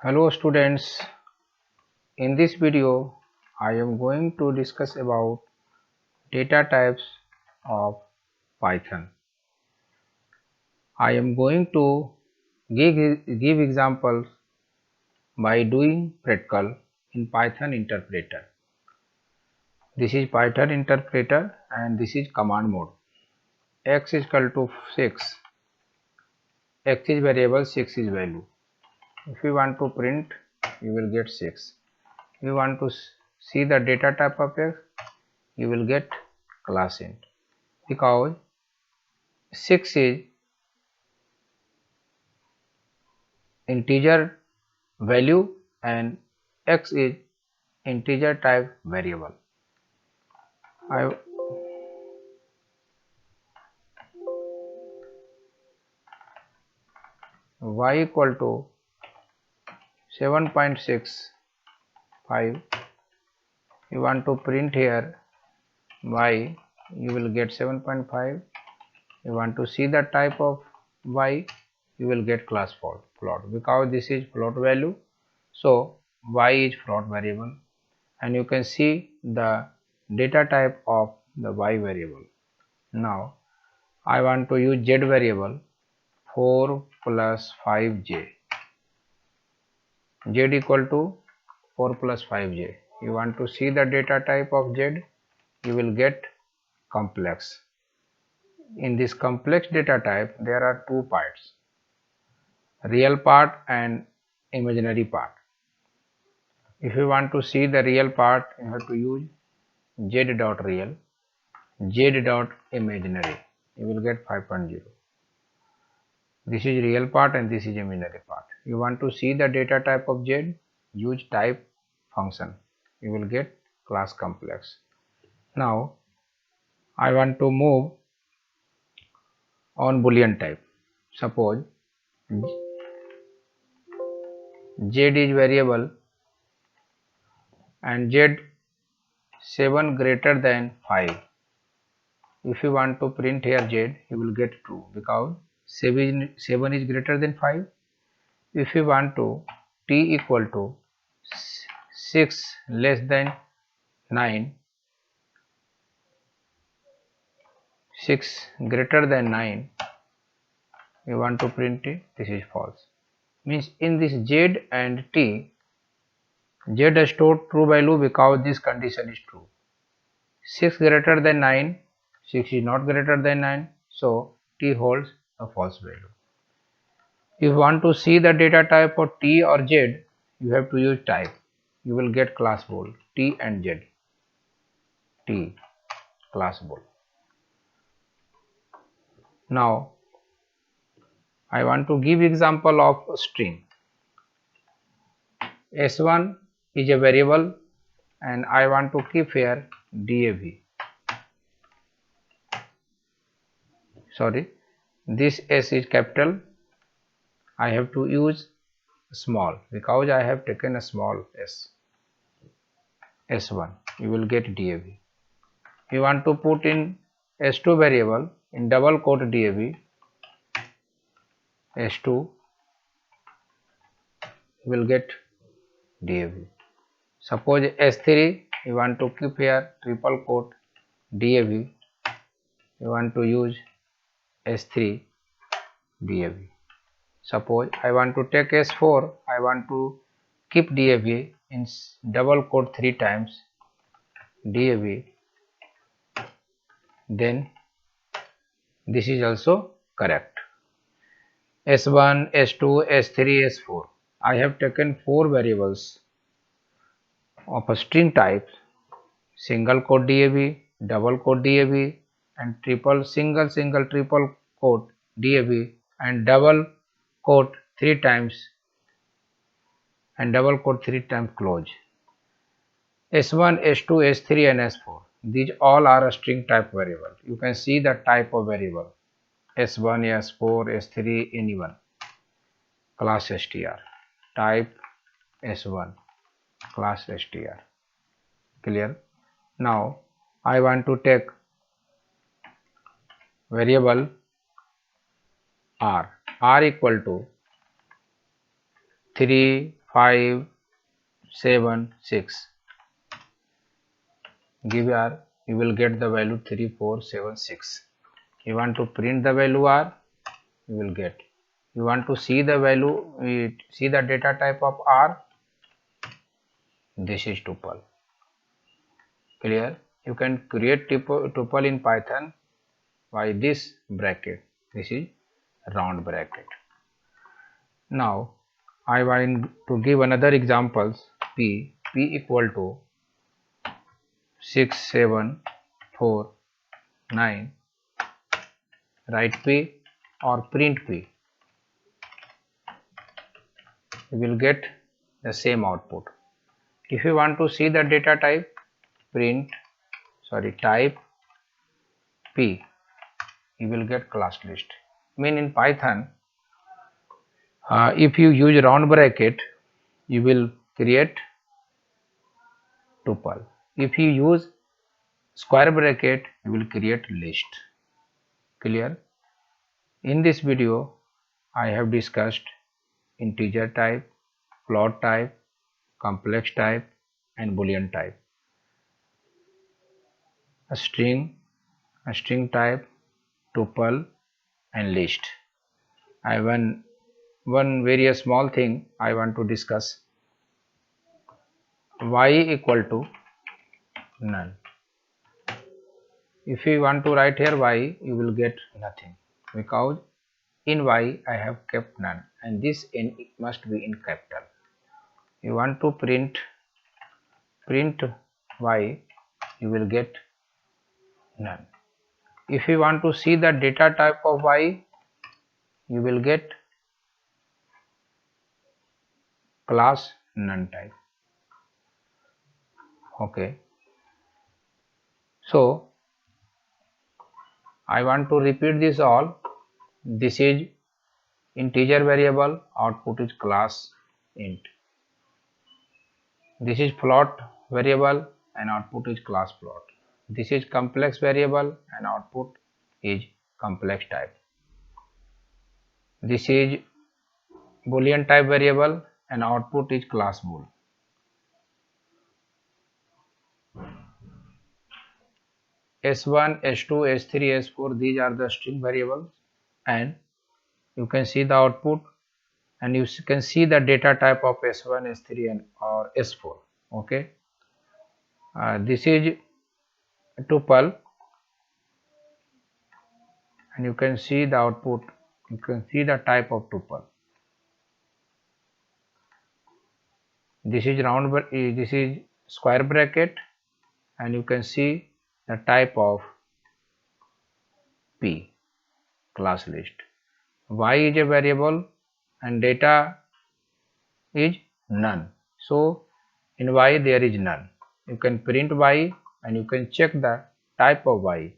Hello students, in this video I am going to discuss about data types of Python. I am going to give examples by doing practical in Python interpreter. This is Python interpreter and this is command mode. X is equal to 6, X is variable, 6 is value. If you want to print, you will get 6. If you want to see the data type of X, you will get class int, because 6 is integer value and X is integer type variable. Y equal to 7.65. You want to print here Y, you will get 7.5. You want to see the type of Y, you will get class float, because this is float value, so Y is float variable, and you can see the data type of the Y variable. Now I want to use Z variable, 4 plus 5j, Z equal to 4 plus 5j. You want to see the data type of Z, you will get complex. In this complex data type there are two parts, real part and imaginary part. If you want to see the real part, you have to use Z dot real, Z dot imaginary, you will get 5.0. This is real part and this is imaginary part. You want to see the data type of Z, use type function, you will get class complex. Now I want to move on boolean type. Suppose Z is variable and Z 7 greater than 5. If you want to print here Z, you will get true, because 7 is greater than 5. If you want to T equal to 6 less than 9, 6 greater than 9, you want to print it, this is false. Means in this Z and T, Z has stored true value because this condition is true. 6 greater than 9, 6 is not greater than 9, so T holds a false value. If you want to see the data type for T or Z, you have to use type. You will get class bool, T and Z. T, class bool. Now I want to give example of a string. S1 is a variable and I want to keep here DAV. Sorry, this S is capital, I have to use small because I have taken a small s. S1, you will get DAV. You want to put in S2 variable in double quote DAV, S2, you will get DAV. Suppose S3, you want to keep here triple quote DAV, you want to use S3 DAV. Suppose I want to take S4, I want to keep DAV in double quote 3 times DAV, then this is also correct. S1, S2, S3, S4. I have taken 4 variables of a string type, single quote DAV, double quote DAV, and single triple quote DAV, and double quote 3 times and double quote 3 times close. S1, S2, S3 and S4. These all are a string type variable. You can see the type of variable, S1, S4, S3, anyone, class str, type S1, class str. Clear? Now I want to take variable r equal to 3, 5 7 6. Give R, you will get the value 3 4 7 6. You want to print the value R, you will get. You want to see the value, see the data type of R, this is tuple. Clear? You can create tuple in Python by this bracket. This is round bracket. Now I want to give another examples. P equal to 6 7 4 9. Write P or print P. You will get the same output. If you want to see the data type, type P, you will get class list. Mean in Python, if you use round bracket, you will create tuple. If you use square bracket, you will create list. Clear? In this video, I have discussed integer type, float type, complex type, and boolean type. A string type, tuple, and list. I one very small thing I want to discuss. Y equal to none. If you want to write here y, you will get nothing, because in y I have kept none, and this n must be in capital. You want to print y, you will get none. If you want to see the data type of y, you will get class none type. Okay, so I want to repeat this all. This is integer variable, output is class int. This is float variable and output is class float. This is complex variable and output is complex type. This is boolean type variable and output is class bool. S1, S2, S3, S4, these are the string variables, and you can see the output, and you can see the data type of S1, S3 and or S4. Okay, this is tuple, and you can see the output. You can see the type of tuple. This is this is square bracket, and you can see the type of P, class list. Y is a variable and data is none. So in Y there is none. You can print Y and you can check the type of Y.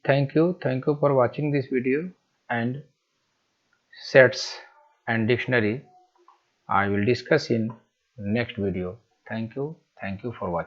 Thank you for watching this video, and sets and dictionary I will discuss in next video. Thank you for watching.